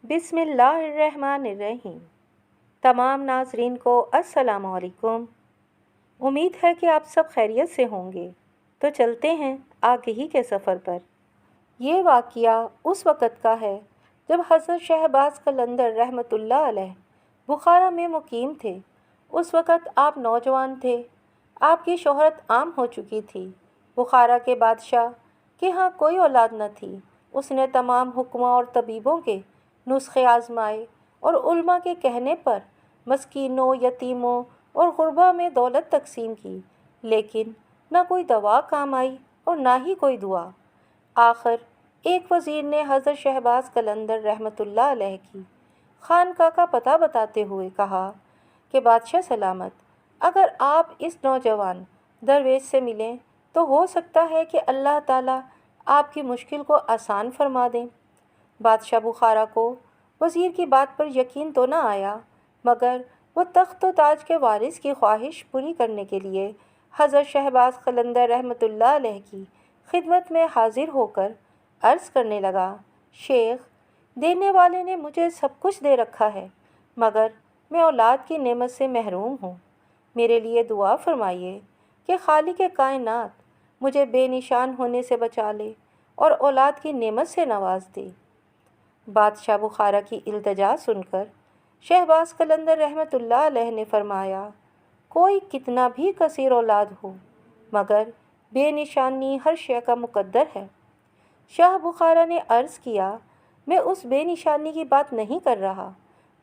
بسم اللہ الرحمن الرحیم۔ تمام ناظرین کو السلام علیکم۔ امید ہے کہ آپ سب خیریت سے ہوں گے۔ تو چلتے ہیں آگہی کے سفر پر۔ یہ واقعہ اس وقت کا ہے جب حضرت شہباز قلندر رحمۃ اللہ علیہ بخارا میں مقیم تھے۔ اس وقت آپ نوجوان تھے۔ آپ کی شہرت عام ہو چکی تھی۔ بخارا کے بادشاہ کے ہاں کوئی اولاد نہ تھی۔ اس نے تمام حکماں اور طبیبوں کے نسخے آزمائے اور علماء کے کہنے پر مسکینوں، یتیموں اور غربا میں دولت تقسیم کی، لیکن نہ کوئی دوا کام آئی اور نہ ہی کوئی دعا۔ آخر ایک وزیر نے حضرت شہباز قلندر رحمۃ اللہ علیہ کی خانقاہ کا پتہ بتاتے ہوئے کہا کہ بادشاہ سلامت، اگر آپ اس نوجوان درویش سے ملیں تو ہو سکتا ہے کہ اللہ تعالیٰ آپ کی مشکل کو آسان فرما دیں۔ بادشاہ بخارا کو وزیر کی بات پر یقین تو نہ آیا، مگر وہ تخت و تاج کے وارث کی خواہش پوری کرنے کے لیے حضرت شہباز قلندر رحمۃ اللہ علیہ کی خدمت میں حاضر ہو کر عرض کرنے لگا، شیخ، دینے والے نے مجھے سب کچھ دے رکھا ہے، مگر میں اولاد کی نعمت سے محروم ہوں۔ میرے لیے دعا فرمائیے کہ خالق کائنات مجھے بے نشان ہونے سے بچا لے اور اولاد کی نعمت سے نواز دے۔ بادشاہ بخارا کی التجا سن کر شہباز قلندر رحمۃ اللہ علیہ نے فرمایا، کوئی کتنا بھی کثیر اولاد ہو، مگر بے نشانی ہر شے کا مقدر ہے۔ شاہ بخارا نے عرض کیا، میں اس بے نشانی کی بات نہیں کر رہا،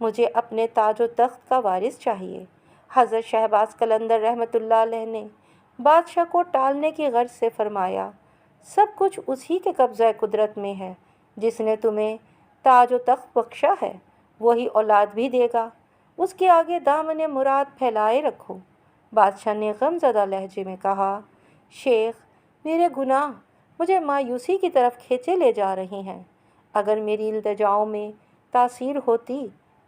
مجھے اپنے تاج و تخت کا وارث چاہیے۔ حضرت شہباز قلندر رحمۃ اللہ علیہ نے بادشاہ کو ٹالنے کی غرض سے فرمایا، سب کچھ اسی کے قبضہ قدرت میں ہے، جس نے تمہیں تاج و تخت بخشا ہے وہی اولاد بھی دے گا، اس کے آگے دامن مراد پھیلائے رکھو۔ بادشاہ نے غم زدہ لہجے میں کہا، شیخ، میرے گناہ مجھے مایوسی کی طرف کھینچے لے جا رہے ہیں۔ اگر میری التجاؤں میں تاثیر ہوتی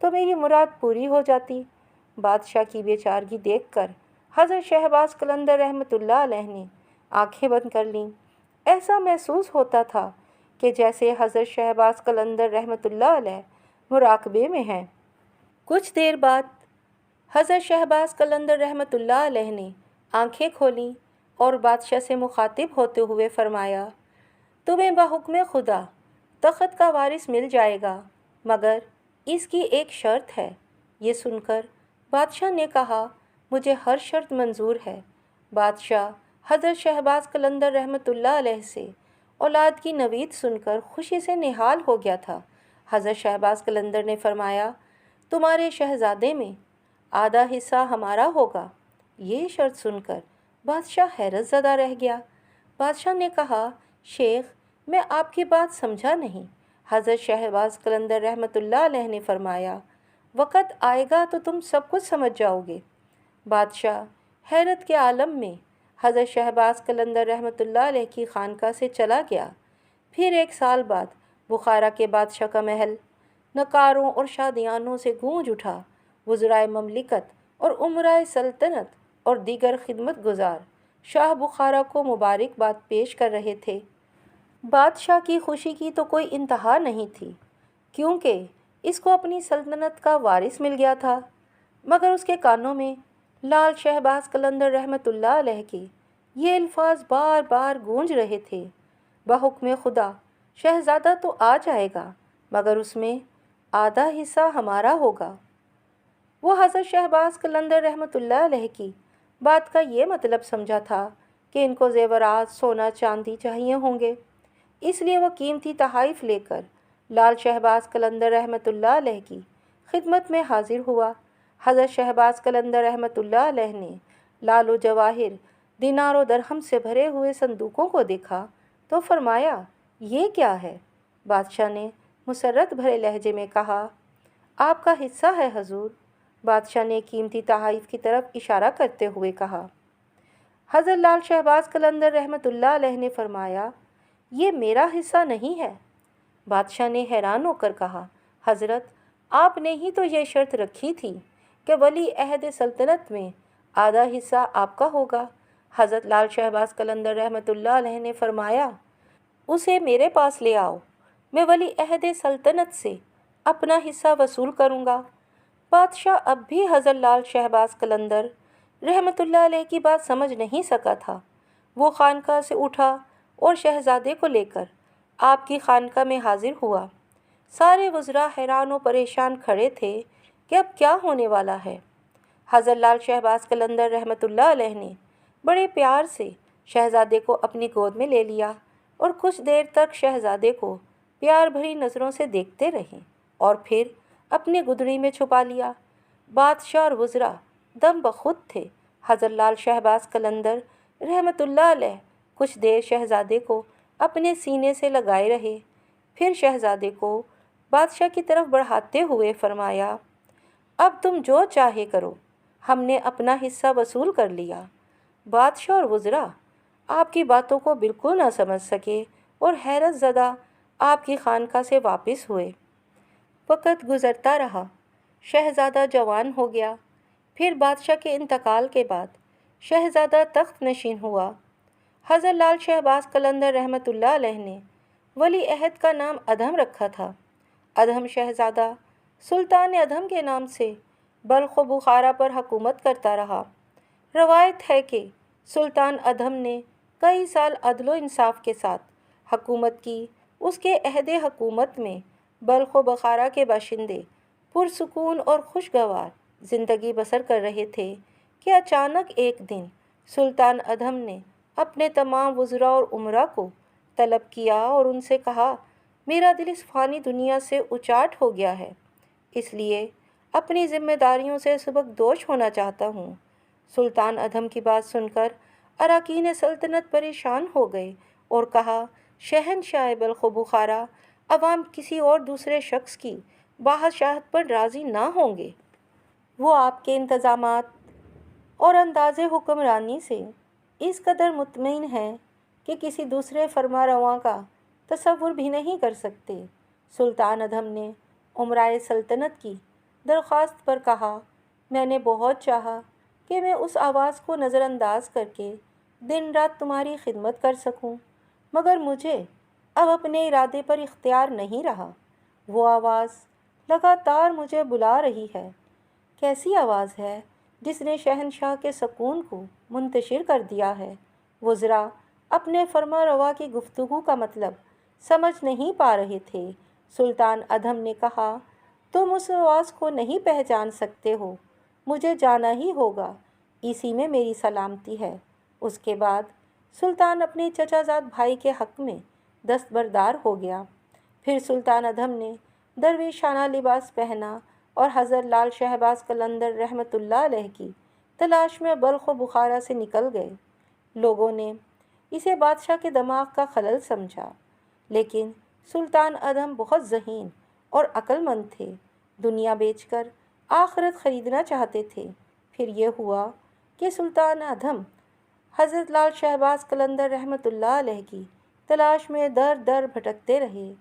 تو میری مراد پوری ہو جاتی۔ بادشاہ کی بے چارگی دیکھ کر حضرت شہباز قلندر رحمۃ اللہ علیہ نے آنکھیں بند کر لیں۔ ایسا محسوس ہوتا تھا کہ جیسے حضرت شہباز قلندر رحمۃ اللہ علیہ مراقبے میں ہیں۔ کچھ دیر بعد حضرت شہباز قلندر رحمۃ اللہ علیہ نے آنکھیں کھولیں اور بادشاہ سے مخاطب ہوتے ہوئے فرمایا، تمہیں بحکم خدا تخت کا وارث مل جائے گا، مگر اس کی ایک شرط ہے۔ یہ سن کر بادشاہ نے کہا، مجھے ہر شرط منظور ہے۔ بادشاہ حضرت شہباز قلندر رحمۃ اللہ علیہ سے اولاد کی نوید سن کر خوشی سے نہال ہو گیا تھا۔ حضرت شہباز قلندر نے فرمایا، تمہارے شہزادے میں آدھا حصہ ہمارا ہوگا۔ یہ شرط سن کر بادشاہ حیرت زدہ رہ گیا۔ بادشاہ نے کہا، شیخ، میں آپ کی بات سمجھا نہیں۔ حضرت شہباز قلندر رحمۃ اللہ علیہ نے فرمایا، وقت آئے گا تو تم سب کچھ سمجھ جاؤ گے۔ بادشاہ حیرت کے عالم میں حضرت شہباز قلندر رحمۃ اللہ علیہ کی خانقاہ سے چلا گیا۔ پھر 1 سال بعد بخارا کے بادشاہ کا محل نقاروں اور شادیانوں سے گونج اٹھا۔ وزرائے مملکت اور امرائے سلطنت اور دیگر خدمت گزار شاہ بخارا کو مبارکباد پیش کر رہے تھے۔ بادشاہ کی خوشی کی تو کوئی انتہا نہیں تھی، کیونکہ اس کو اپنی سلطنت کا وارث مل گیا تھا، مگر اس کے کانوں میں لال شہباز قلندر رحمۃ اللہ علیہ کے یہ الفاظ بار بار گونج رہے تھے، بحکم خدا شہزادہ تو آ جائے گا، مگر اس میں آدھا حصہ ہمارا ہوگا۔ وہ حضرت شہباز قلندر رحمۃ اللہ علیہ کی بات کا یہ مطلب سمجھا تھا کہ ان کو زیورات، سونا چاندی چاہیے ہوں گے، اس لیے وہ قیمتی تحائف لے کر لال شہباز قلندر رحمۃ اللہ علیہ کی خدمت میں حاضر ہوا۔ حضرت شہباز قلندر رحمۃ اللہ علیہ نے لال و جواہر، دینار و درہم سے بھرے ہوئے صندوقوں کو دیکھا تو فرمایا، یہ کیا ہے؟ بادشاہ نے مسرت بھرے لہجے میں کہا، آپ کا حصہ ہے حضور۔ بادشاہ نے قیمتی تحائف کی طرف اشارہ کرتے ہوئے کہا۔ حضرت لال شہباز قلندر رحمۃ اللہ علیہ نے فرمایا، یہ میرا حصہ نہیں ہے۔ بادشاہ نے حیران ہو کر کہا، حضرت، آپ نے ہی تو یہ شرط رکھی تھی کہ ولی عہد سلطنت میں آدھا حصہ آپ کا ہوگا۔ حضرت لال شہباز قلندر رحمۃ اللہ علیہ نے فرمایا، اسے میرے پاس لے آؤ، میں ولی عہد سلطنت سے اپنا حصہ وصول کروں گا۔ بادشاہ اب بھی حضرت لال شہباز قلندر رحمۃ اللہ علیہ کی بات سمجھ نہیں سکا تھا۔ وہ خانقاہ سے اٹھا اور شہزادے کو لے کر آپ کی خانقاہ میں حاضر ہوا۔ سارے وزراء حیران و پریشان کھڑے تھے کہ اب کیا ہونے والا ہے۔ حضرت لال شہباز قلندر رحمۃ اللہ علیہ نے بڑے پیار سے شہزادے کو اپنی گود میں لے لیا اور کچھ دیر تک شہزادے کو پیار بھری نظروں سے دیکھتے رہے اور پھر اپنی گدڑی میں چھپا لیا۔ بادشاہ اور وزراء دم بخود تھے۔ حضرت لال شہباز قلندر رحمۃ اللہ علیہ کچھ دیر شہزادے کو اپنے سینے سے لگائے رہے، پھر شہزادے کو بادشاہ کی طرف بڑھاتے ہوئے فرمایا، اب تم جو چاہے کرو، ہم نے اپنا حصہ وصول کر لیا۔ بادشاہ اور وزراء آپ کی باتوں کو بالکل نہ سمجھ سکے اور حیرت زدہ آپ کی خانقاہ سے واپس ہوئے۔ وقت گزرتا رہا، شہزادہ جوان ہو گیا۔ پھر بادشاہ کے انتقال کے بعد شہزادہ تخت نشین ہوا۔ حضرت لال شہباز قلندر رحمۃ اللہ علیہ نے ولی عہد کا نام ادھم رکھا تھا۔ ادھم شہزادہ سلطان ادھم کے نام سے بلخ و بخارا پر حکومت کرتا رہا۔ روایت ہے کہ سلطان ادھم نے کئی سال عدل و انصاف کے ساتھ حکومت کی۔ اس کے عہد حکومت میں بلخ و بخارا کے باشندے پرسکون اور خوشگوار زندگی بسر کر رہے تھے کہ اچانک ایک دن سلطان ادھم نے اپنے تمام وزراء اور امراء کو طلب کیا اور ان سے کہا، میرا دل اس فانی دنیا سے اچاٹ ہو گیا ہے، اس لیے اپنی ذمہ داریوں سے سبکدوش ہونا چاہتا ہوں۔ سلطان ادھم کی بات سن کر اراکین سلطنت پریشان ہو گئے اور کہا، شہنشاہ بلخ و بخارا عوام کسی اور دوسرے شخص کی بادشاہت پر راضی نہ ہوں گے۔ وہ آپ کے انتظامات اور انداز حکمرانی سے اس قدر مطمئن ہیں کہ کسی دوسرے فرما رواں کا تصور بھی نہیں کر سکتے۔ سلطان ادھم نے امرائے سلطنت کی درخواست پر کہا، میں نے بہت چاہا کہ میں اس آواز کو نظر انداز کر کے دن رات تمہاری خدمت کر سکوں، مگر مجھے اب اپنے ارادے پر اختیار نہیں رہا۔ وہ آواز لگاتار مجھے بلا رہی ہے۔ کیسی آواز ہے جس نے شہنشاہ کے سکون کو منتشر کر دیا ہے؟ وزراء اپنے فرما روا کی گفتگو کا مطلب سمجھ نہیں پا رہے تھے۔ سلطان ادھم نے کہا، تم اس آواز کو نہیں پہچان سکتے ہو، مجھے جانا ہی ہوگا، اسی میں میری سلامتی ہے۔ اس کے بعد سلطان اپنے چچا زاد بھائی کے حق میں دستبردار ہو گیا۔ پھر سلطان ادھم نے درویشانہ لباس پہنا اور حضرت لال شہباز قلندر رحمۃ اللہ علیہ کی تلاش میں بلخ و بخارا سے نکل گئے۔ لوگوں نے اسے بادشاہ کے دماغ کا خلل سمجھا، لیکن سلطان ادھم بہت ذہین اور عقل مند تھے، دنیا بیچ کر آخرت خریدنا چاہتے تھے۔ پھر یہ ہوا کہ سلطان ادھم حضرت لال شہباز قلندر رحمۃ اللہ علیہ کی تلاش میں در در بھٹکتے رہے۔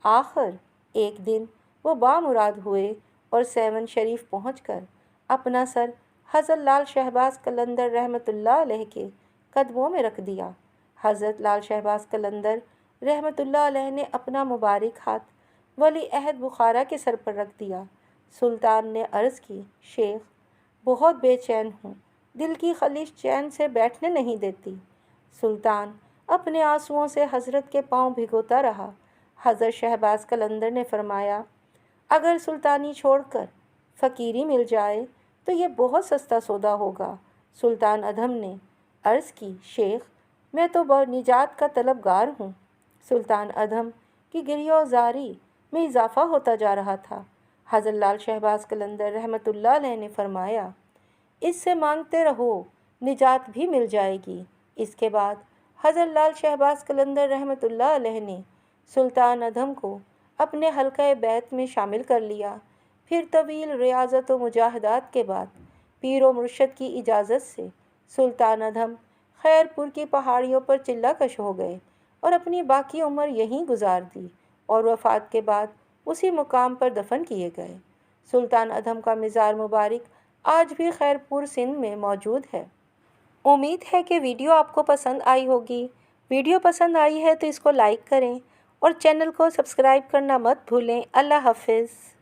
آخر ایک دن وہ بامراد ہوئے اور سیون شریف پہنچ کر اپنا سر حضرت لال شہباز قلندر رحمۃ اللہ علیہ کے قدموں میں رکھ دیا۔ حضرت لال شہباز قلندر رحمۃ اللہ علیہ نے اپنا مبارک ہاتھ ولی عہد بخارا کے سر پر رکھ دیا۔ سلطان نے عرض کی، شیخ، بہت بے چین ہوں، دل کی خلیش چین سے بیٹھنے نہیں دیتی۔ سلطان اپنے آنسوؤں سے حضرت کے پاؤں بھگوتا رہا۔ حضرت شہباز قلندر نے فرمایا، اگر سلطانی چھوڑ کر فقیری مل جائے تو یہ بہت سستا سودا ہوگا۔ سلطان ادھم نے عرض کی، شیخ، میں تو نجات کا طلبگار ہوں۔ سلطان ادھم کی گریہ و زاری میں اضافہ ہوتا جا رہا تھا۔ حضرت لال شہباز قلندر رحمۃ اللہ علیہ نے فرمایا، اس سے مانگتے رہو، نجات بھی مل جائے گی۔ اس کے بعد حضرت لال شہباز قلندر رحمۃ اللہ علیہ نے سلطان ادھم کو اپنے حلقہ بیت میں شامل کر لیا۔ پھر طویل ریاضت و مجاہدات کے بعد پیر و مرشد کی اجازت سے سلطان ادھم خیر پور کی پہاڑیوں پر چلہ کش ہو گئے اور اپنی باقی عمر یہیں گزار دی اور وفات کے بعد اسی مقام پر دفن کیے گئے۔ سلطان ادھم کا مزار مبارک آج بھی خیر پور سندھ میں موجود ہے۔ امید ہے کہ ویڈیو آپ کو پسند آئی ہوگی۔ ویڈیو پسند آئی ہے تو اس کو لائک کریں اور چینل کو سبسکرائب کرنا مت بھولیں۔ اللہ حافظ۔